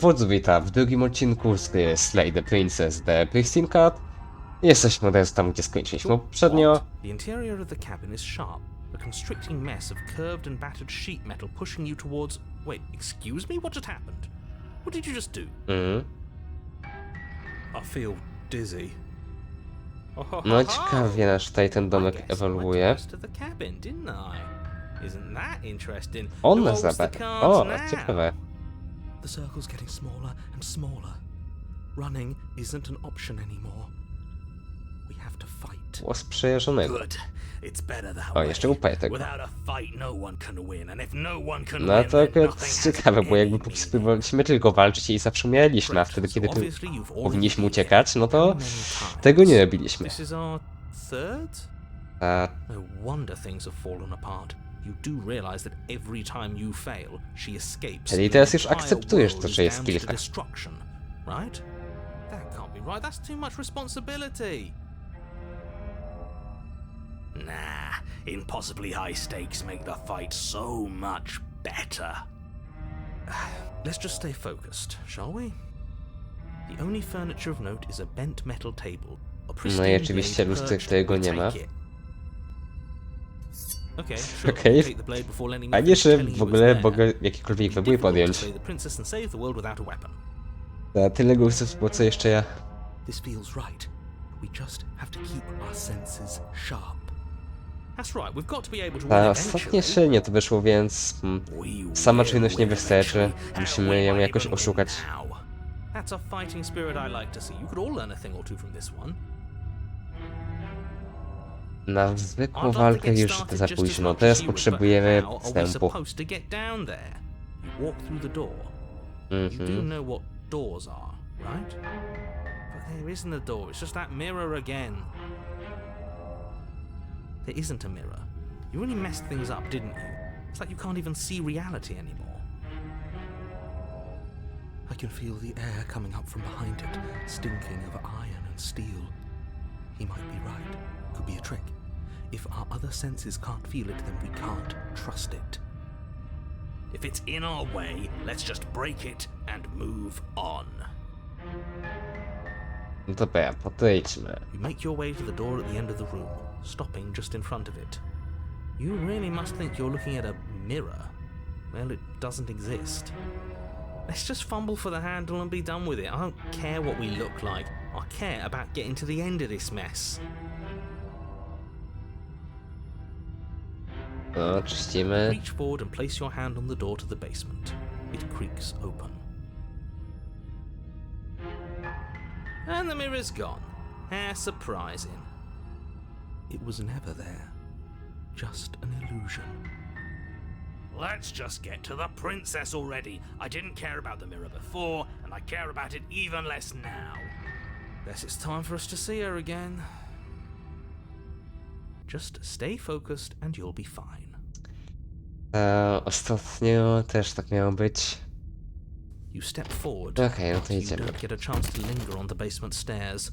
wodzu wita w drugim odcinku z Slay the Princess the Pristine Cat. Jesteśmy teraz tam, gdzie skończyliśmy poprzednio. The interior of the cabin is sharp, a constricting mess of curved and battered sheet metal pushing you towards... Wait, excuse me? What just happened? What did you just do? I feel dizzy. No ciekawie nasz tutaj ten domek ewoluuje. On nas zabrał. O, ciekawe. The circle's getting smaller and smaller. Running isn't an option anymore. We have to fight. Głos przejarzonego. O, jeszcze upaj tego. No to akurat ciekawe, bo jakby spróbowaliśmy tylko walczyć i zawsze umieliśmy, a wtedy, kiedy powinniśmy uciekać, no to tego nie robiliśmy. A... Czyli teraz już akceptujesz to, że jest kilka. Nah, impossibly high stakes make the fight so much better. Let's just stay focused, shall we? The only furniture of note is a bent metal table. No i oczywiście lustry, którego nie ma. Okej. A nie, że w ogóle mogę jakiekolwiek wybór podjąć. Za tyle głosów, bo co jeszcze ja... This feels right. We just have to keep our senses sharp. A ostatnie szylnie to wyszło, więc sama czujność nie wystarczy. Musimy ją jakoś oszukać. Na zwykłą walkę już za późno. Teraz potrzebujemy wstępu. There isn't a mirror. You really messed things up, didn't you? It's like you can't even see reality anymore. I can feel the air coming up from behind it, stinking of iron and steel. He might be right. Could be a trick. If our other senses can't feel it, then we can't trust it. If it's in our way, let's just break it and move on. No dobra, podejdźmy. You make your way to the door at the end of the room, stopping just in front of it. You really must think you're looking at a mirror. Well, it doesn't exist. Let's just fumble for the handle and be done with it. I don't care what we look like. I care about getting to the end of this mess. No, czyścimy. Reach forward and place your hand on the door to the basement. It creaks open. And the mirror's gone. How surprising. It was never there. Just an illusion. Let's just get to the princess already. I didn't care about the mirror before, and I care about it even less now. Guess it's time for us to see her again. Just stay focused and you'll be fine. Ostatnio też tak miało być. You step forward. Okay, no to you idziemy. don't get a chance to linger on the basement stairs.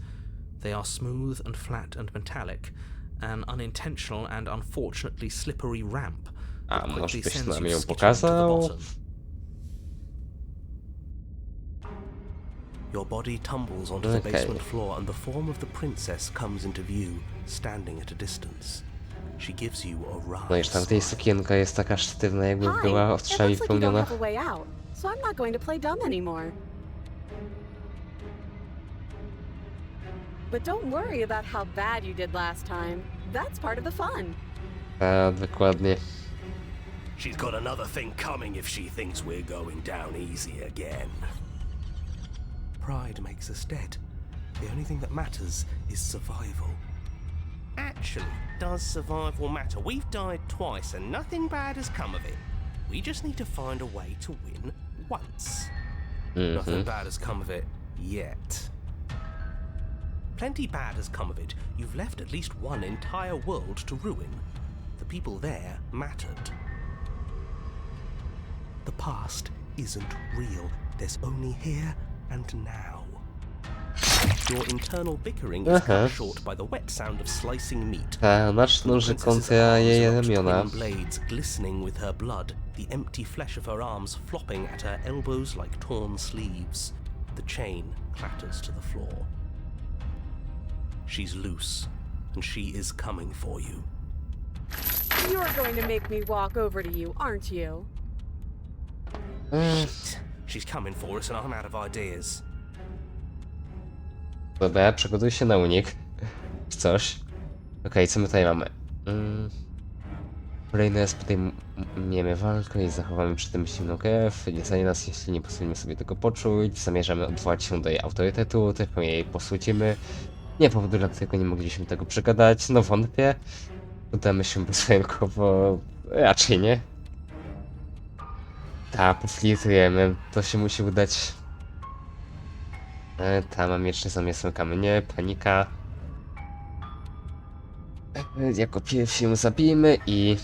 They are smooth and flat and metallic. An unintentional and unfortunately slippery ramp. A może byś nam ją pokazał? Your body tumbles onto the basement floor and the form of the princess comes into view, standing at a distance. She gives you a round. No już tam tej sukienka jest taka sztywna, jakby była ostrzami wypełniona. So I'm not going to play dumb anymore. But don't worry about how bad you did last time. That's part of the fun. Dokładnie. She's got another thing coming if she thinks we're going down easy again. Pride makes us dead. The only thing that matters is survival. Actually, does survival matter? We've died twice and nothing bad has come of it. We just need to find a way to win once. Nothing bad has come of it yet. Plenty bad has come of it. You've left at least one entire world to ruin. The people there mattered. The past isn't real. There's only here and now. Your internal bickering is cut short by the wet sound of slicing meat. Ta, nasz noży kontra jej ramiona. Blades glistening with her blood, the empty flesh of her arms flopping at her elbows like torn sleeves. The chain clatters to the floor. She's loose, and she is coming for you. You're going to make me walk over to you, aren't you? Shit. She's coming for us and I'm out of ideas. Dobra, przygotuj się na unik. Coś. Okej, co my tutaj mamy? Kolejny raz podejmiemy walkę i zachowamy przy tym silną krew. Nie stanie nas, jeśli nie pozwolimy sobie tego poczuć. Zamierzamy odwołać się do jej autorytetu, tylko jej posłucimy. Nie powodu, dla którego nie mogliśmy tego przegadać. No wątpię. Udamy się bezwarunkowo. Raczej nie. Ta, poflirtujemy. To się musi udać. Ta, mam jeszcze zamiast kamienie. Panika. Jako pierwsi ją zabijmy i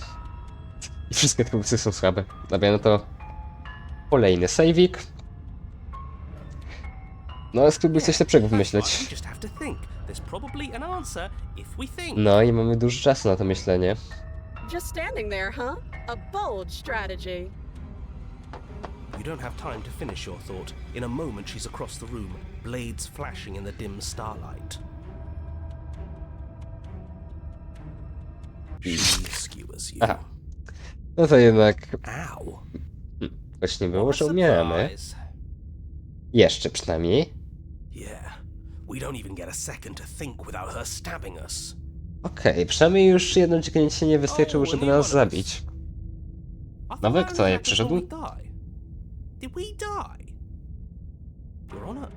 wszystkie te pomysły są słabe. Dobra, no to kolejny saveik. No, spróbuj coś lepszego wymyśleć. No i mamy dużo czasu na to myślenie. Just standing there, huh? A bold strategy. You don't have time to finish your thought. In a moment she's across the room, blades flashing in the dim starlight. She skewers you. Aha. No to jednak... Ow. Właśnie było, że umieramy. Jeszcze przynajmniej. Yeah. We don't even get a second to think without her stabbing us. Okej, przynajmniej już jedno dźgnięcie nie wystarczyło, żeby nas zabić. Nowy, kto je przyszedł? Did we die? You're on a...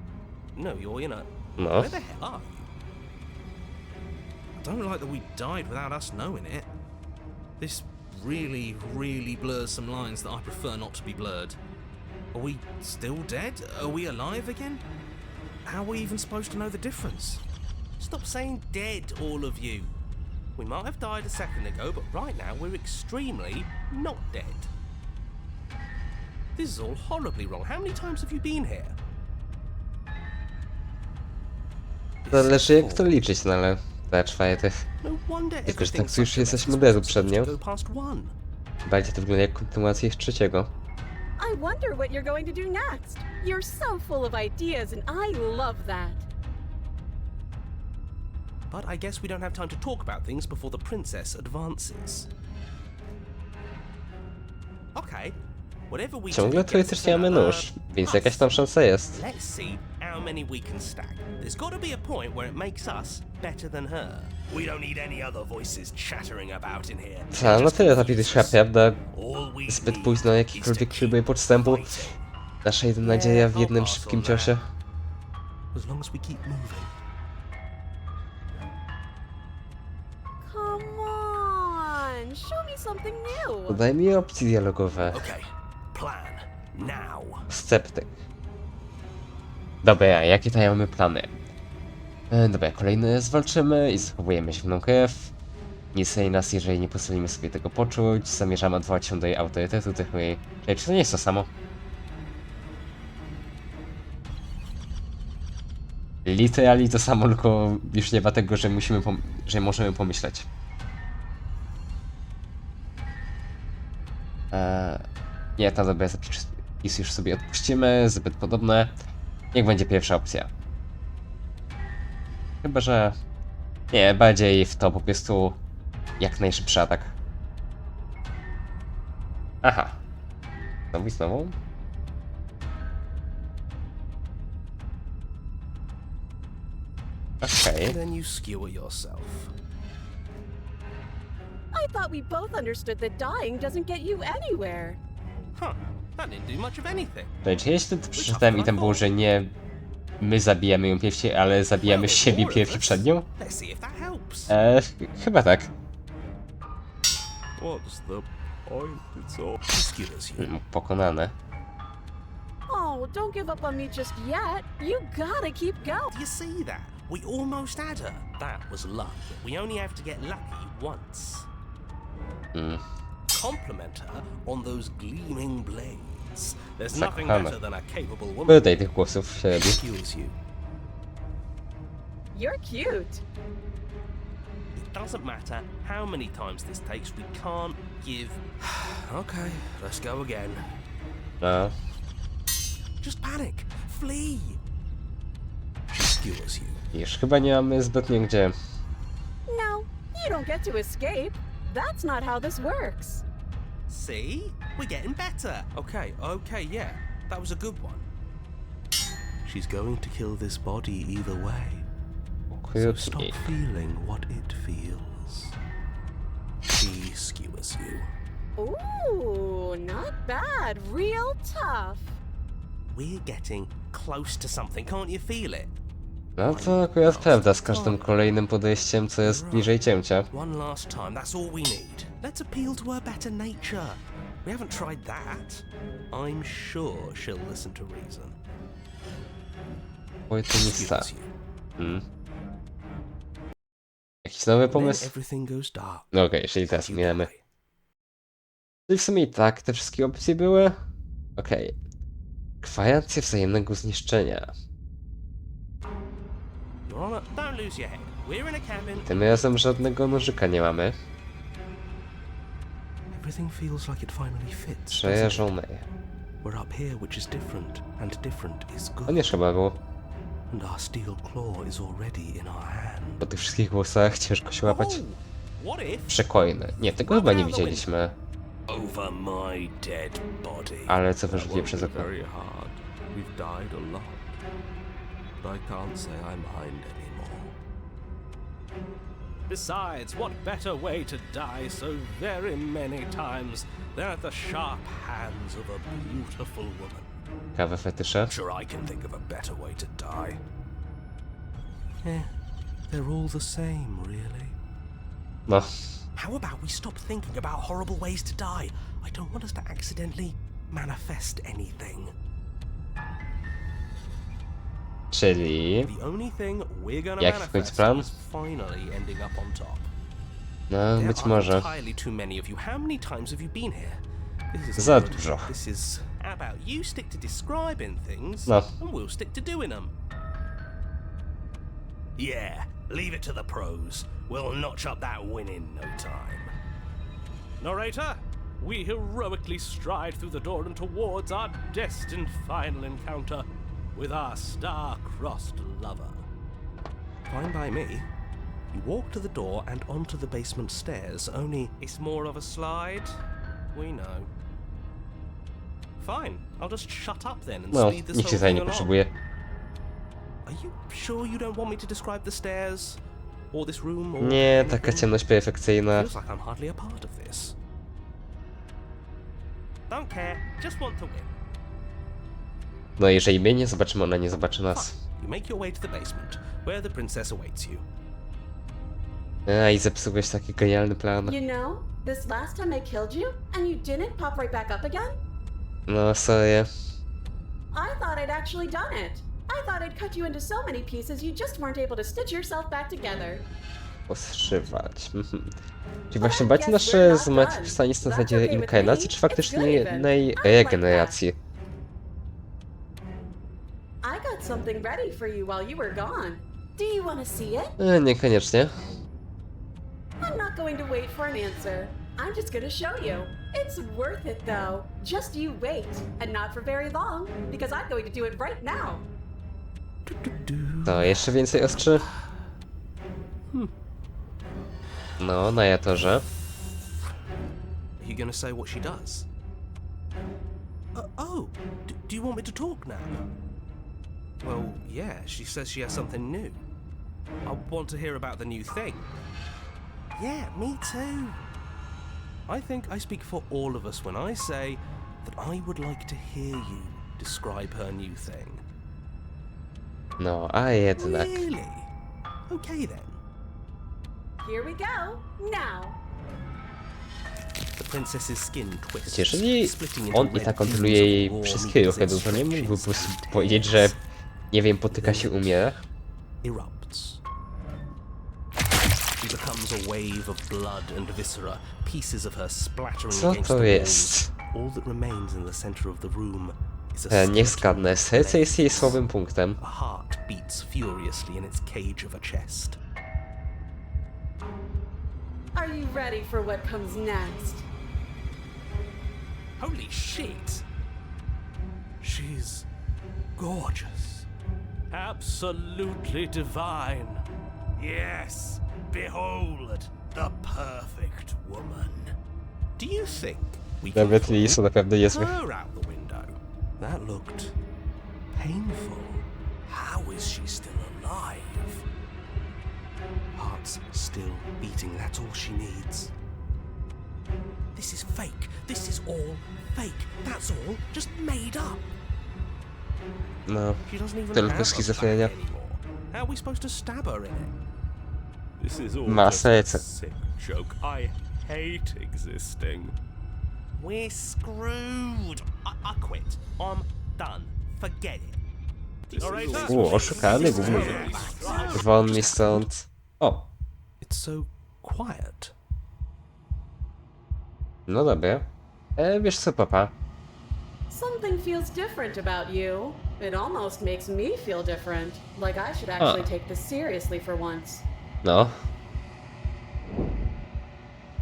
No, you're in a... No. Where the hell are you? I don't like that we died without us knowing it. This really blurs some lines that I prefer not to be blurred. Are we still dead? Are we alive again? How are we even supposed to know the difference? Stop saying dead, all of you. We might have died a second ago, but right now we're extremely not dead. This is all horribly wrong. How many times have you been here? Zależy jak to liczyć, no ale... Trwaje tych... No wonder Tylko, że tak everything's to już such a jesteśmy mess. dezu We're przed nią. supposed to go past one. Bardziej to wygląda jak kontynuacja ich trzeciego. I wonder what you're going to do next. You're so full of ideas, and I love that. But I guess we don't have time to talk about things before the princess advances. Okay. Whatever we Ciągle do tutaj gets us też nie mamy another nóż, więc plus. jakaś tam szansa jest. Let's see how many we can stack. There's got to be a point where it makes us better than her. We don't need any other voices chattering about in here. Ta, no tyle zapisała, prawda? All we Zbyt need późno is jakikolwiek to próby keep podstępu. fighting. Nasza jedyna nadzieja w jednym szybkim ciosie. As long as we keep moving. Come on, show me something new. Dodaj mi opcje dialogowe. Okay. Plan now. Sceptyk. Dobra, jakie tutaj mamy plany? Dobra, kolejny zwalczymy i zachowujemy zimną krew. Nie stanie nas, jeżeli nie pozwolimy sobie tego poczuć. Zamierzamy odwołać się do jej autorytetu, tylko jej... Czy to nie jest to samo? Literally to samo, tylko już nie ma tego, że musimy że możemy pomyśleć. Nie, ta dobra, zapis już sobie odpuścimy, zbyt podobne. Niech będzie pierwsza opcja. Chyba, że... Nie, bardziej w to po prostu jak najszybszy atak. Aha. Znowu i znowu? Okej. Then you skewer yourself. I thought we both understood that dying doesn't get you anywhere. Huh. That didn't do much of anything. Czy jeśli przeczytałem i tam było, że nie my zabijamy ją pierwsi, ale zabijamy siebie pierwsi przed nią? Let's see if that helps. Chyba tak. What's the point? It's all skewers you. Pokonane. Oh, don't give up on me just yet. You gotta keep going. Do you see that? We almost had her. That was luck. We only have to get lucky once. Compliment her on those gleaming blades. There's nothing Zakochane. better than a capable woman. Wydaj tych głosów się robi. Skewers you. You're cute. It doesn't matter how many times this takes, we can't give... Okay, let's go again. No. Just panic. Flee. She skewers you. Już chyba nie mamy zbytnio gdzie. No, you don't get to escape. That's not how this works. See? We're getting better. Okay, yeah. That was a good one. She's going to kill this body either way. So stop Okrutnie. feeling what it feels. She skewers you. Ooh, not bad. Real tough. We're getting close to something, can't you feel it? No to akurat prawda z każdym kolejnym podejściem, co jest niżej cięcia. One last time, that's all we need. Let's appeal to her better nature. We haven't tried that. I'm sure she'll listen to reason. Płytynista. Skewers you. Jakiś nowy Then pomysł? everything goes dark. No okej, czyli teraz You mijamy. die. Czyli w sumie i tak te wszystkie opcje były. Okej. Gwarancje wzajemnego zniszczenia. Your Honor, don't lose your head. We're in a cabin. Tym razem żadnego nożyka nie mamy. Everything feels like it finally fits. doesn't it? Przejażony. We're up here, which is different, and different is good. To nie trzeba było. And our steel claw is already in our hand. Po tych wszystkich głosach ciężko się łapać. What if? Przekojny. Nie, tego chyba nie widzieliśmy. Over my dead body. Ale co wyrzuciłem przez okno? Very hard. We've died a lot. But I can't say I'm mind anymore. Besides, what better way to die so very many times than at the sharp hands of a beautiful woman? Kawe fetysze. Sure, I can think of a better way to die. Yeah, they're all the same, really. No. How about we stop thinking about horrible ways to die? I don't want us to accidentally manifest anything. Czyli... The only thing we're gonna Jaki w końcu manifest plan? is finally ending up on top. No, There być are może. entirely too many of you. How many times have you been here? This is Za good. dużo. This is how about you stick to describing things, No. and we'll stick to doing them. Yeah, leave it to the pros. We'll notch up that win in no time. Narrator, we heroically stride through the door and towards our destined final encounter with our star-crossed lover. Fine by me. You walk to the door and onto the basement stairs, only it's more of a slide. We know. Fine, I'll just shut up then and No, speed this nikt się whole tutaj thing nie along. potrzebuje. Are you sure you don't want me to describe the stairs? Or this room? Or Nie, taka anything? ciemność perfekcyjna. Feels like I'm hardly a part of this. Don't care, just want to win. No jeżeli my nie zobaczymy, ona nie zobaczy nas. Fine. You make your way to the basement, where the princess awaits you. A i zepsułeś taki genialny plan. You know, this last time I killed you, and you didn't pop right back up again? No sorry. I thought I'd actually done it. I thought I'd cut you into so many pieces you just weren't able to stitch yourself back together. Poszywać. Czy właśnie bać nasze zmartwychwstanie jest na zasadzie inkarnacji, czy faktycznie jednej regeneracji? I got something ready for you while you were gone. Do you want to see it? Niekoniecznie. I'm not going to wait for an answer. I'm just going to show you. It's worth it though. Just you wait. And not for very long, because I'm going to do it right now. To jeszcze więcej ostrzy? No, na jatorze. Are you gonna say what she does? Do you want me to talk now? Well, yeah, she says she has something new. I want to hear about the new thing. Yeah, me too. I think I speak for all of us when I say that I would like to hear you describe her new thing. No, a jednak. Really? Okay then. Here we go. Now. The princess's skin twists, Jeżeli splitting into on i red tak beams kontroluje jej of raw wszystkie meat as ruchy, it to nie mógłby po stretches prostu and powiedzieć, tears. że nie wiem, potyka się, umiera? Erupts. She becomes a wave of blood and viscera, pieces of her splattering Co against to the jest? walls. All that remains in the center of the room is a Niech skeleton zgadnę, with serce jest jej legs. słabym punktem. A heart beats furiously in its cage of a chest. Are you ready for what comes next? Holy shit! She's gorgeous. Absolutely divine. Yes, behold the perfect woman. Do you think we can Nawet jej są throw naprawdę niezłe. her out the window? That looked painful. How is she still alive? Heart's still beating, that's all she needs. This is fake. This is all fake. That's all just made up. No, She doesn't even tylko have a schizofrenia. back anymore. How are we supposed to stab her in it? This is all Ma just a serce. sick joke. I hate existing. We're screwed. I quit. I'm done. Forget it. Oszukany gówno. Won mi stąd. O, It's so quiet. no dobra. Wiesz co, papa? Something feels different about you. It almost makes me feel different. Like I should actually take this seriously for once. No.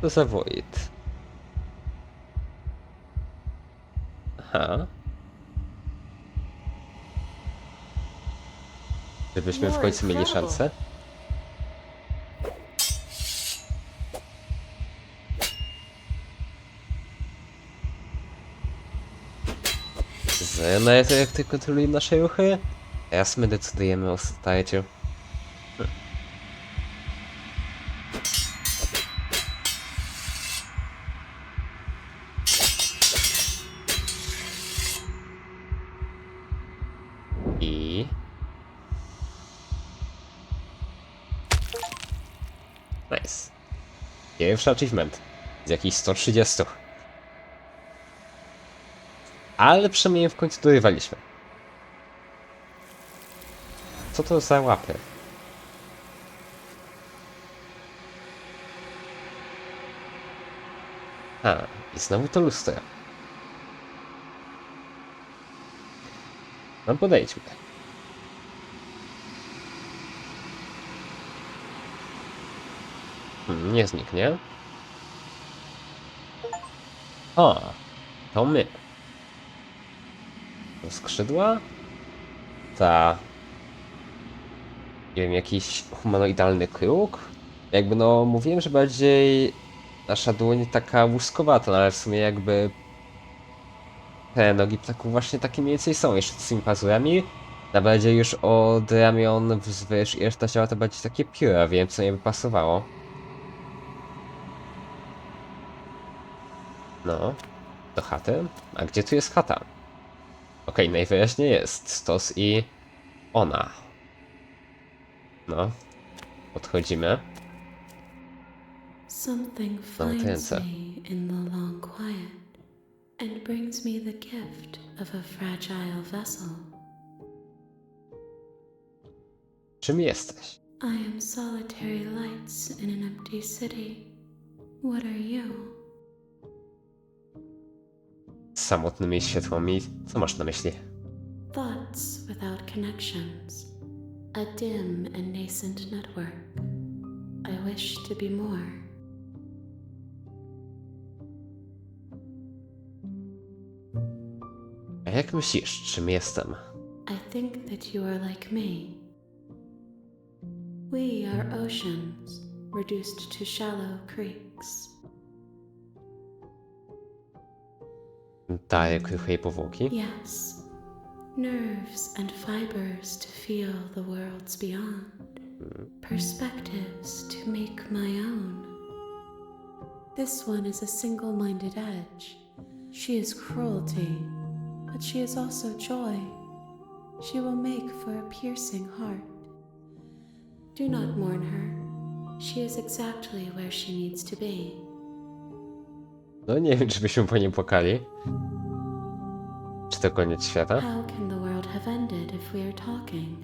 To za Wojt. Aha. Żebyśmy w końcu mieli szansę. Znajdę to, jak ty kontroluje nasze ruchy. Teraz my decydujemy o starciu. I... Nice. Pierwszy achievement. Z jakichś 130. Ale przynajmniej w końcu dorywaliśmy. Co to za łapy? A, i znowu to lustro. No podejdźmy. Nie zniknie. O, to my. To skrzydła? Ta... Nie wiem, jakiś humanoidalny kruk? Jakby no, mówiłem, że bardziej nasza dłoń taka łuskowata, no ale w sumie jakby te nogi ptaków właśnie takie mniej więcej są, jeszcze z tymi pazurami. Na bardziej już od ramion wzwyż i reszta ciała to bardziej takie pióra, wiem co nie by pasowało. No, do chaty? A gdzie tu jest chata? Okej, najwyraźniej jest stos i ona. No, podchodzimy. Something finds me in the long quiet and brings me the gift of a fragile vessel. Czym jesteś? I am solitary lights in an empty city. What are you? Z samotnymi światłami, co masz na myśli? Thoughts without connections. A dim and nascent network. I wish to be more. A jak myślisz, czym jestem? I think that you are like me. We are oceans, reduced to shallow creeks. Daję kruchej powłoki? Yes, nerves and fibers to feel the worlds beyond, perspectives to make my own. This one is a single-minded edge. She is cruelty, but she is also joy. She will make for a piercing heart. Do not mourn her. She is exactly where she needs to be. No nie wiem, czy byśmy po nim płakali. Czy to koniec świata? How can the world have ended if we are talking?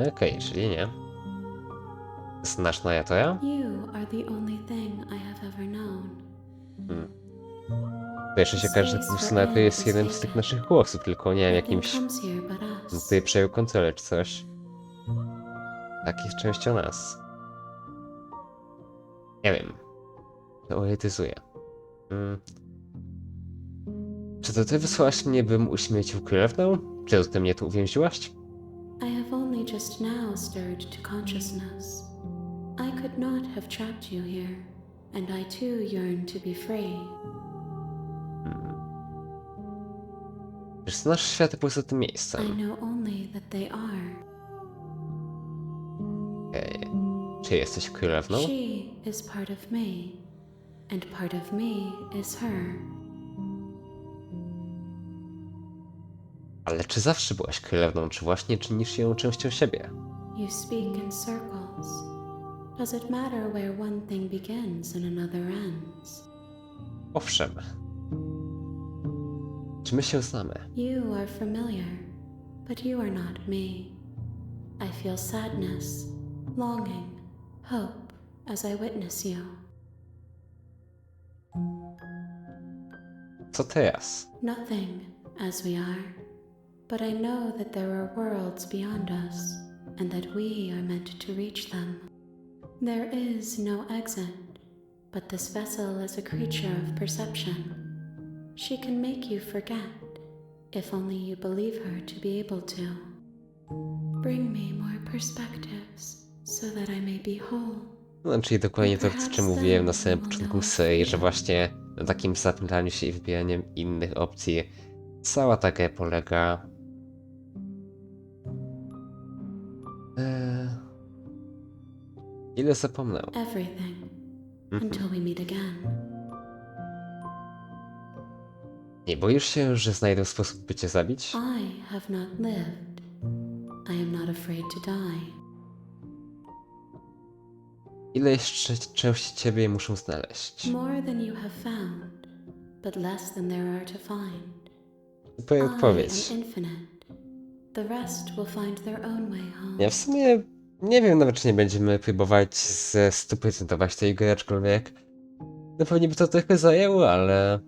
Okej, czyli nie. Znasz Najatora? You are the only thing I have ever known. To jeszcze się okaże, że po prostu nawet to jest jeden z tych naszych głosów, tylko nie wiem, jakimś tutaj przejął kontrolę czy coś. Tak jest częścią nas. Nie wiem. Teoretyzuję. Czy to ty wysłałaś mnie, bym uśmiercił królewną? Czy to ty mnie tu uwięziłaś? I have only just now stirred to consciousness. I could not have trapped you here, and I too yearn to be free. Czy znasz światy poza tym I miejscem? know only that they are. Okej. Czy jesteś królewną? She is part of me, and part of me is her. Ale czy zawsze byłaś królewną, czy właśnie czynisz ją częścią siebie? You speak in circles. Does it matter where one thing begins and another ends? Owszem. Czy my się znamy? You are familiar, but you are not me. I feel sadness, longing, hope as I witness you. Co teraz? Nothing as we are, but I know that there are worlds beyond us and that we are meant to reach them. There is no exit, but this vessel is a creature of perception. She can make you forget, if only you believe her to be able to. Bring me more perspectives, so that I may be whole. No, czyli dokładnie to, o czym mówiłem na samym początku serii, że właśnie na takim zapętlaniu się i wybieraniem innych opcji cała ta gra polega. Ile zapomnę? Everything, until we meet again. Nie boisz się, że znajdę sposób, by cię zabić? I have not lived. I am not afraid to die. Ile jeszcze części ciebie muszę znaleźć? More than you have found, but less than there are to find. Twoja odpowiedź. I am infinite. The rest will find their own way home. Ja w sumie nie wiem nawet, czy nie będziemy próbować ze 100% tej gry, aczkolwiek no pewnie by to trochę zajęło, ale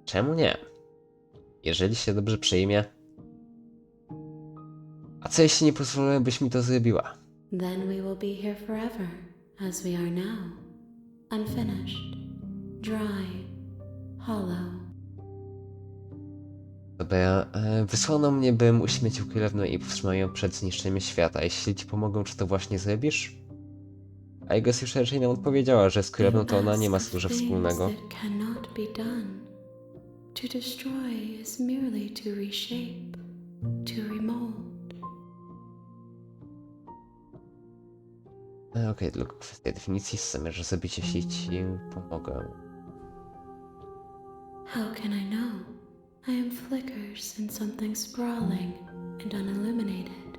czemu nie? Jeżeli się dobrze przyjmie. A co jeśli nie pozwolę, byś mi to zrobiła? Then we will be here forever, as we are now. Unfinished, dry, hollow. Dobra, wysłano mnie, bym uśmiecił królewną i powstrzymał ją przed zniszczeniem świata. Jeśli ci pomogą, czy to właśnie zrobisz? A Igas już raczej nam odpowiedziała, że z królewną to ona nie ma dużo wspólnego. To destroy is merely to reshape, to remold. Okej, tylko kwestia definicji zamierza zabić, jeśli ci pomogę. How can I know? I am flickers in something sprawling and unilluminated.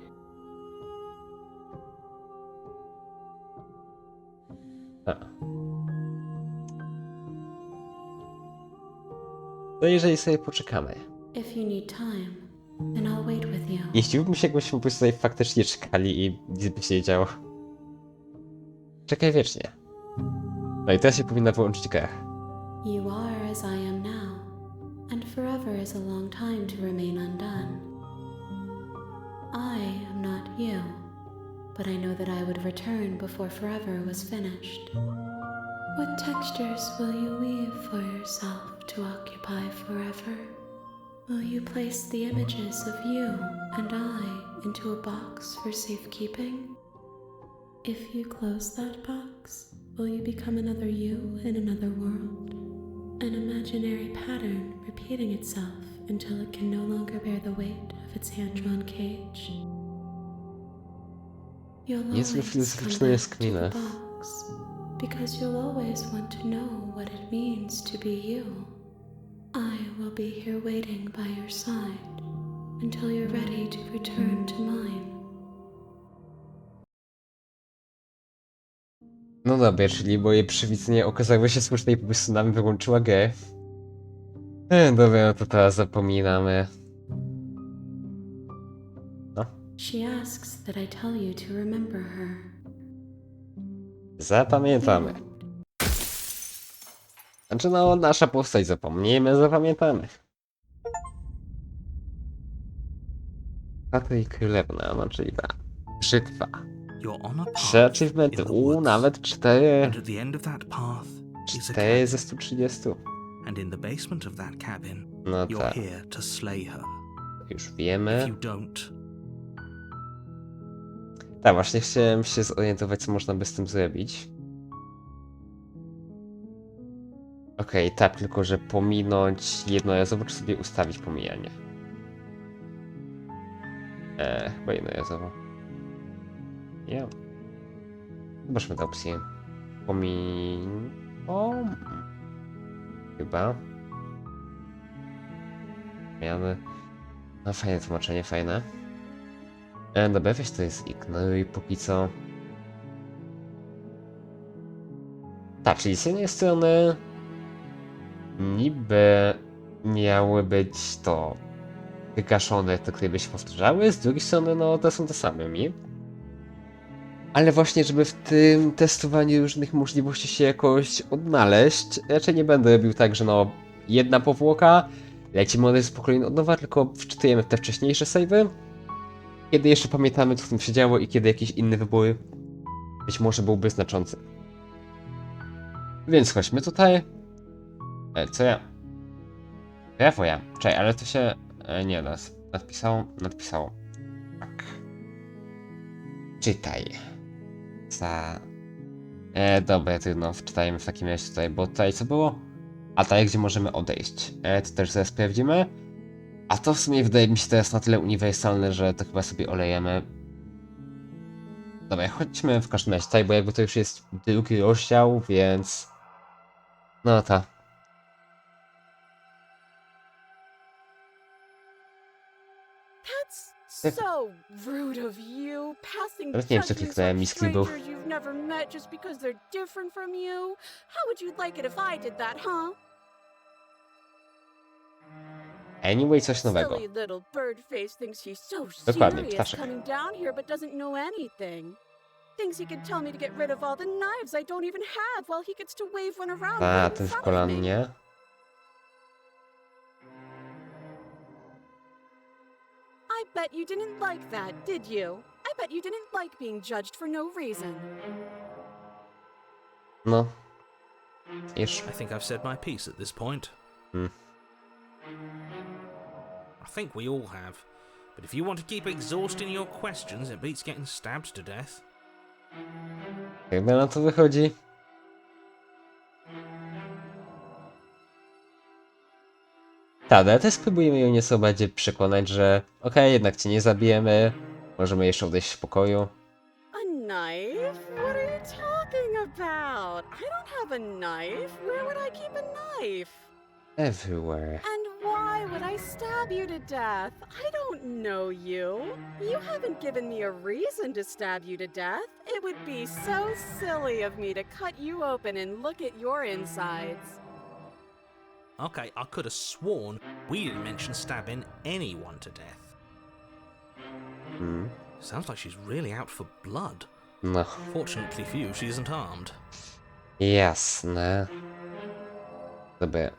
To jeżeli sobie poczekamy. If you need time, then I'll wait with you. Nie zdziwiłbym się, jakbyśmy po prostu tutaj faktycznie czekali i nic by się nie działo. Czekaj wiecznie. No i teraz się powinna wyłączyć gra. You are as I am now, and forever is a long time to remain undone. I am not you, but I know that I would return before forever was finished. What textures will you weave for yourself to occupy forever? Will you place the images of you and I into a box for safekeeping? If you close that box, will you become another you in another world? An imaginary pattern repeating itself until it can no longer bear the weight of its hand-drawn cage. You'll Niezłe always filozoficzne come jest back to the kmina. box, because you'll always want to know what it means to be you. I will be here waiting by your side until you're ready to return to mine. No dobra, czyli moje przewidzenie okazały się słuszne i po prostu nam wyłączyła grę. Dobra, no to teraz zapominamy. No. She asks that I tell you to remember her. Zapamiętamy. Znaczy no, nasza postać zapomnijmy, zapamiętamy. Tato i królewna, no czyli ta Brzytwa. You're on a 3 path achievementy, in the woods, nawet 4. and at the end of that path is a 4 ze cabin, 130. and in the basement of that cabin, No you're tak, here to slay her. już If wiemy. you don't, Tak, właśnie chciałem się zorientować, co można by z tym zrobić. Okej, tak, tylko że pominąć jednorazowo, czy sobie ustawić pomijanie? Chyba jednorazowo. Nie. Zobaczmy tę opcję. O. Chyba. Miany. No fajne tłumaczenie, fajne. Dobra, weź to jest ignoruj póki co. Tak, czyli z jednej strony niby miały być to wygaszone, te, które by się powtarzały, z drugiej strony no to są te same mi. Ale właśnie, żeby w tym testowaniu różnych możliwości się jakoś odnaleźć, raczej nie będę robił tak, że no jedna powłoka, lecimy one spokojnie od nowa, tylko wczytujemy w te wcześniejsze save'y, kiedy jeszcze pamiętamy, co w tym się działo i kiedy jakiś inny wybór być może byłby znaczący. Więc chodźmy tutaj. Co ja? Brawo ja. Czekaj, ale to się... nie, nadpisało. Tak. Czytaj. Dobra, trudno, wczytajmy w takim razie tutaj, bo tutaj co było? A tutaj, gdzie możemy odejść. To też zaraz sprawdzimy. A to w sumie wydaje mi się teraz na tyle uniwersalne, że to chyba sobie olejemy. Dobra, chodźmy w każdym razie tutaj, bo jakby to już jest drugi rozdział, więc... No to. That's so rude of you, passing Nawet nie wiem, czy judgments kliknąłem, on mi sklibył. strangers you've never met just because they're different from you. How would you like it if I did that, huh? Anyway, coś nowego. Silly little bird face thinks he's so Dokładnie, serious ptaszek. coming down here but doesn't know anything. Thinks he can tell me to get rid of all the knives I don't even have while he gets to wave one around A, right in ten w front of me. kolannie. I bet you didn't like that, did you? I bet you didn't like being judged for no reason. No. Już. I think I've said my piece at this point. I think we all have. But if you want to keep exhausting your questions, it beats getting stabbed to death. Chyba na to wychodzi. Tak, ale też spróbujemy ją nieco bardziej przekonać, że okej, jednak cię nie zabijemy. Możemy jeszcze odejść w pokoju. A knife? What are you talking about? I don't have a knife. Where would I keep a knife? Everywhere. And why would I stab you to death? I don't know you. You haven't given me a reason to stab you to death. It would be so silly of me to cut you open and look at your insides. Okay, I could have sworn we didn't mention stabbing anyone to death. Sounds like she's really out for blood. No, Fortunately for you, she isn't armed. jasne. Dobra.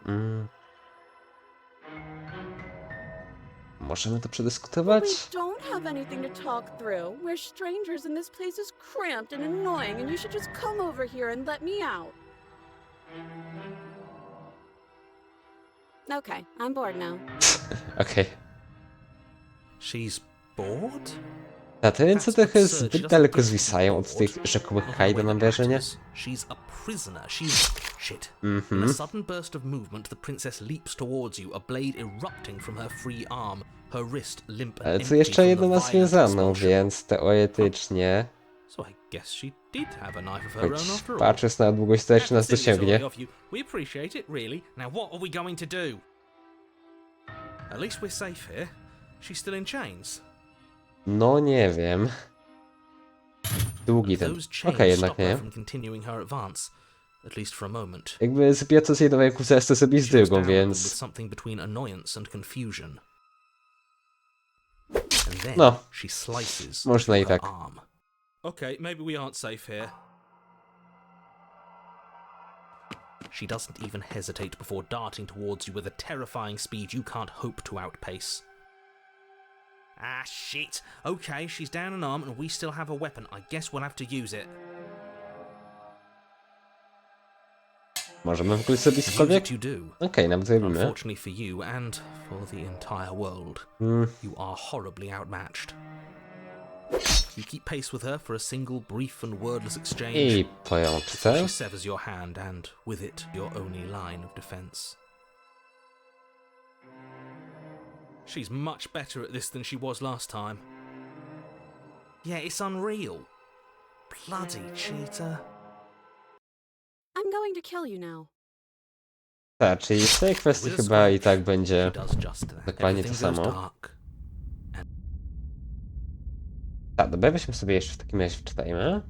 Możemy to But przedyskutować? we don't have anything to talk through. We're strangers and this place is cramped and annoying and you should just come over here and let me out. Okay, I'm bored now. Okej. She's bored? A te ręce That's trochę absurd. She zbyt doesn't daleko get to be zwisają od tych bored. rzekomych Not the hajda, way mam the wrażenie. actors. She's a prisoner. She's... Shit. In a sudden burst of movement, the princess leaps towards you, a blade erupting from her free arm, her wrist limp and Ale empty tu jeszcze from jedno the ma violent związaną, expulsion. więc teoretycznie... So I guess she did have a knife of her own Choć after all. patrząc na długość, to jeszcze nas That's silly dosięgnie. of you. We appreciate it, really. Now what are we going to do? At least we're safe here. She's still in chains. No nie wiem. Długi ten. Those chains Okej, jednak stop her nie. from continuing her advance, at least for a moment. Jakby zbija to z jedną ręką, zaraz to zrobi z She was drugą, down with więc... something between annoyance and confusion. And then No. she slices Można through i her tak. arm. Okay, maybe we aren't safe here. She doesn't even hesitate before darting towards you with a terrifying speed you can't hope to outpace. Ah, shit. Okay, she's down an arm and we still have a weapon. I guess we'll have to use it. Możemy w ogóle zrobić Use cokolwiek? it you do. Okej, nawet zrobimy. Unfortunately for you and for the entire world, you are horribly outmatched. You keep pace with her for a single brief and wordless exchange. I po She jątce. severs your hand and, with it, your only line of defense. She's much better at this than she was last time. Yeah, it's unreal. Bloody cheater. I'm going to kill you now. Tak, czyli w tej kwestii With a chyba i scratch, tak she będzie does just that. dokładnie to Everything goes samo. dark. Tak, dobra, weźmy sobie jeszcze w takim razie wczytajmy.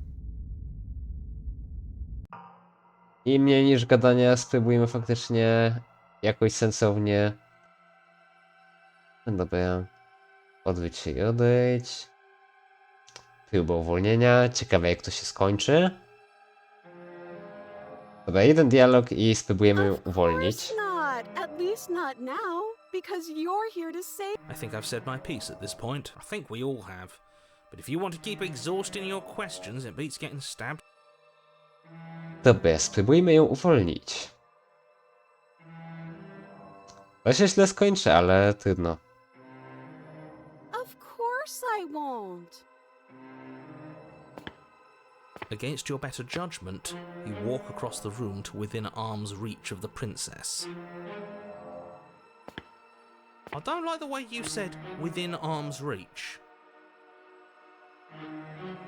I mniej niż gadania spróbujmy faktycznie jakoś sensownie. No dobra. Odwyć się i odejdź. Próba uwolnienia. Ciekawe jak to się skończy. Dobra, jeden dialog i spróbujemy ją Of uwolnić. course not. At least not now, because you're here to save. I think I've said my piece at this point. I think we all have. But if you want to keep exhausting your questions, it beats getting stabbed. Dobra, spróbujmy ją uwolnić. To się źle skończy, ale trudno. Of course I won't. Against your better judgment, you walk across the room to within arm's reach of the princess. I don't like the way you said within arm's reach.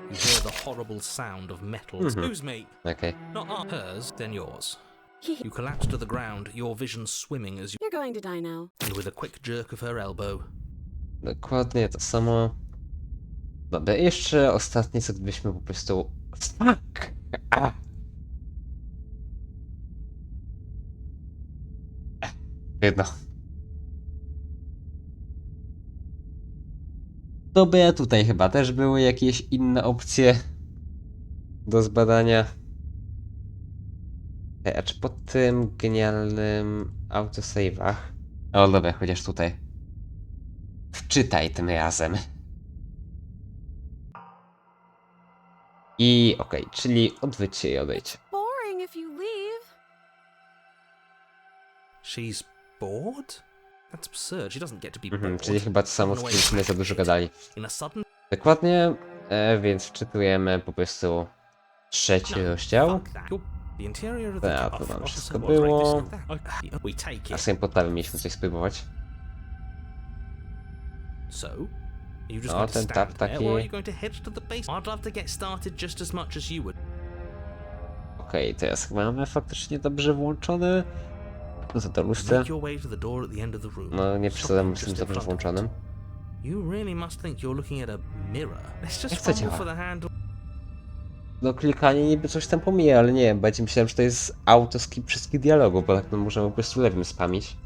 You hear the horrible sound of metal. Excuse me, Okej. not hers, then yours. You collapse to the ground, your vision swimming as you, You're going to die now. and with a quick jerk of her elbow, Dokładnie to samo. Dobra, jeszcze ostatnie, co gdybyśmy po prostu... Fuck! A! Jedno. Dobra, tutaj chyba też były jakieś inne opcje do zbadania. A czy po tym genialnym autosave'ach... O dobra, chociaż tutaj. Wczytaj tym razem. I okej, czyli odwyć się i odejdź. Boring if you leave. she's bored? That's absurd. She doesn't get to be Mhm, bored. czyli chyba to samo, co byśmy za dużo gadali. In a sudden, Dokładnie, więc wczytujemy po prostu trzeci rozdział. fuck that. The interior of the Tak, car to nam offers wszystko somewhat like było. this and that. We take Na it. swoim podstawie mieliśmy coś spróbować. So, are you just No, going to ten stand tap there, taki- or are you going to head to the base? I'd love to get started just as much as you would. Okej, teraz chyba mamy faktycznie dobrze włączone. No to do lustę. Make your way to the door at the end of the room. No nie przesadzam z tym Just in dobrze front of it. włączonym. You really must think you're looking at a mirror. Let's Jak just to fumble działa? for the handle. No klikanie niby coś tam pomija, ale nie, bardziej myślałem, że to jest autoskip wszystkich dialogów, bo tak no możemy po prostu lewym spamić.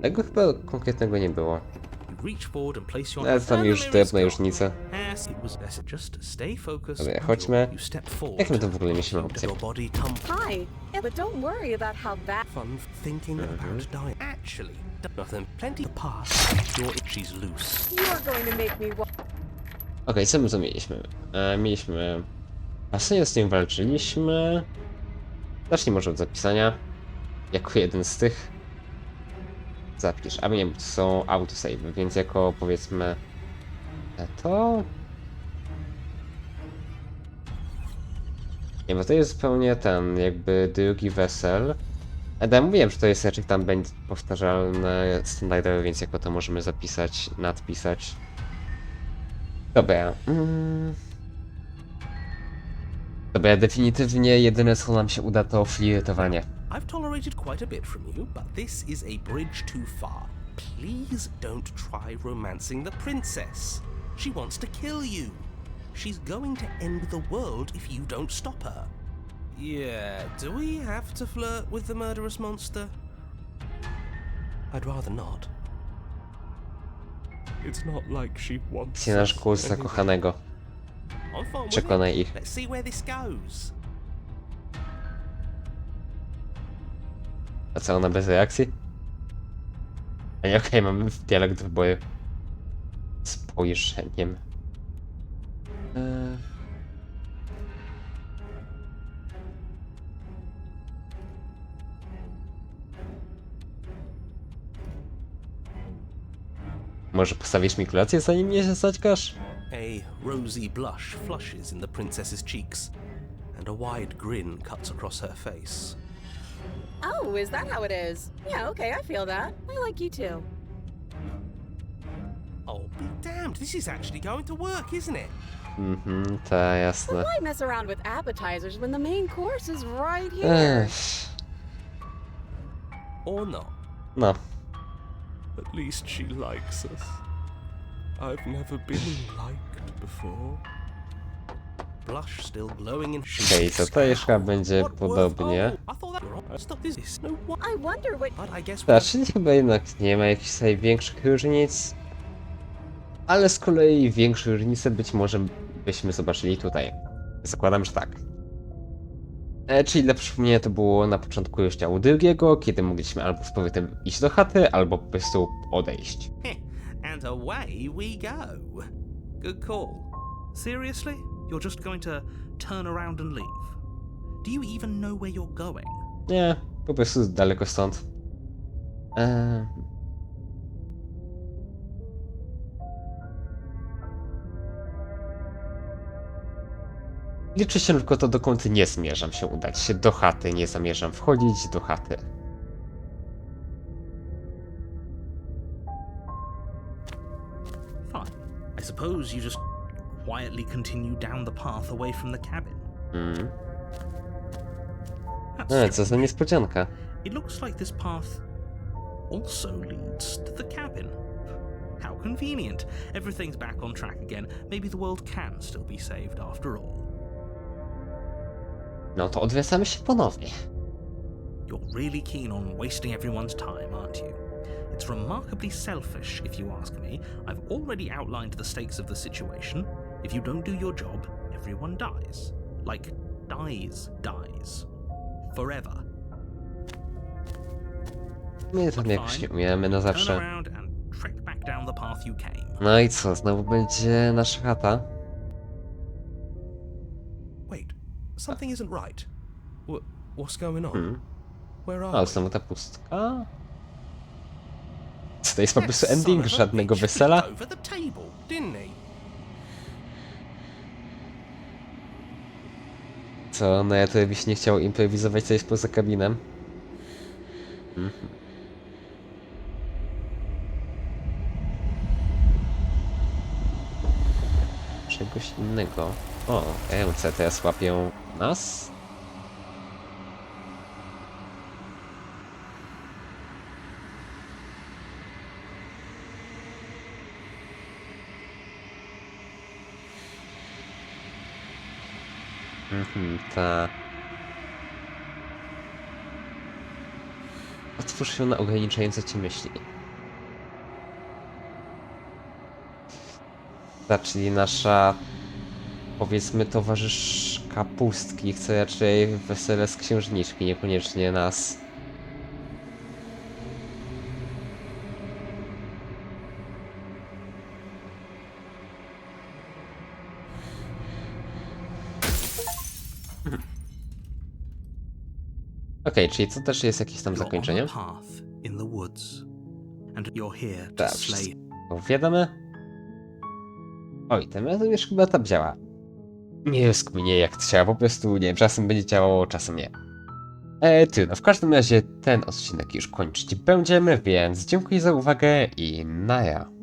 Tego chyba konkretnego nie było. You reach forward and place your Ale hand tam on the już mirror's drobne gone. różnice. Yes, it was best. Just stay focused. Dobra, and chodźmy. you step forward. Jak my to w ogóle mieliśmy Let opcję? your body tumble. Hi. Yeah, but don't worry about how bad. Fun thinking about dying. Actually, nothing. Plenty to pass. She's loose. You're going to make me. Okej, co my tu mieliśmy? Mieliśmy... Właśnie z tym walczyliśmy. Zacznij może od zapisania. Jako jeden z tych. Zapisz, a nie, to są autosave, więc jako powiedzmy... To... Nie, bo to jest zupełnie ten, jakby drugi wesel. Ja mówiłem, że to jest raczej tam będzie powtarzalne, standardowe, więc jako to możemy zapisać, nadpisać. Dobra. Dobra, definitywnie jedyne co nam się uda to flirtowanie. I've tolerated quite a bit from you, but this is a bridge too far. Please don't try romancing the princess. She wants to kill you. She's going to end the world if you don't stop her. Yeah, do we have to flirt with the murderous monster? I'd rather not. It's not like she wants Gdzie nasz us kurs anyway. zakochanego. I'm fine with Przekonaj it. ich. Let's see where this goes. A co, ona bez reakcji? A nie, okej, mamy dialog do wyboru. Spojrzeniem. Może postawisz mi kolację, zanim mnie zaćkasz? A rosy blush flushes in the princess's cheeks, and a wide grin cuts across her face. Oh, is that how it is? Yeah, okay, I feel that. I like you too. Oh, be damned, this is actually going to work, isn't it? Mhm, ta, jasne. But why mess around with appetizers when the main course is right here? Ech, Or not? no. At least she likes us. I've never been liked before. Blush still glowing in Okej, to też chyba będzie What podobnie. worth- Oh, I thought that right. Stop this. No what? I wonder what. But I guess Znaczy, chyba jednak nie ma jakichś tutaj większych różnic. Ale z kolei większe różnice być może byśmy zobaczyli tutaj. Zakładam, że tak. Czyli dla przypomnienia to było na początku rozdziału drugiego, kiedy mogliśmy albo z powrotem iść do chaty, albo po prostu odejść. and away we go. Good call. Seriously? You're just going to turn around and leave? Do you even know where you're going? Nie, po prostu daleko stąd. Liczy się tylko to, dokąd nie zamierzam się udać. Do chaty, nie zamierzam wchodzić do chaty. Fine. I suppose you just quietly continue down the path away from the cabin. That's Co za niespodzianka. It looks like this path also leads to the cabin. How convenient. Everything's back on track again. Maybe the world can still be saved after all. No to odwracamy się ponownie. You're really keen on wasting everyone's time, aren't you? It's remarkably selfish, if you ask me. I've already outlined the stakes of the situation. If you don't do your job, everyone dies. Like, dies. Forever. My tam jakoś nie umiemy na Turn zawsze. around and trek back down the path you came. No i co, znowu będzie nasza chata? Wait, something isn't right. What's going on? Where are O, we? znowu ta pustka. Co to jest po prostu ending? Żadnego wesela? Over the table, didn't he? Co, no ja to byś nie chciał improwizować coś poza kabinem? Czegoś innego. O, ręce teraz łapią nas? Ta. Otwórz się na ograniczające cię myśli. Ta, czyli nasza, powiedzmy, towarzyszka pustki chce raczej wesele z księżniczki, niekoniecznie nas. Okej, czyli to też jest jakieś tam zakończenie? Tak, wszystko wiadomo. Oj, ten razem już chyba ta działa. Nie rozkminię jak to działa, po prostu nie wiem, czasem będzie działało, czasem nie. No w każdym razie ten odcinek już kończyć będziemy, więc dziękuję za uwagę i naja.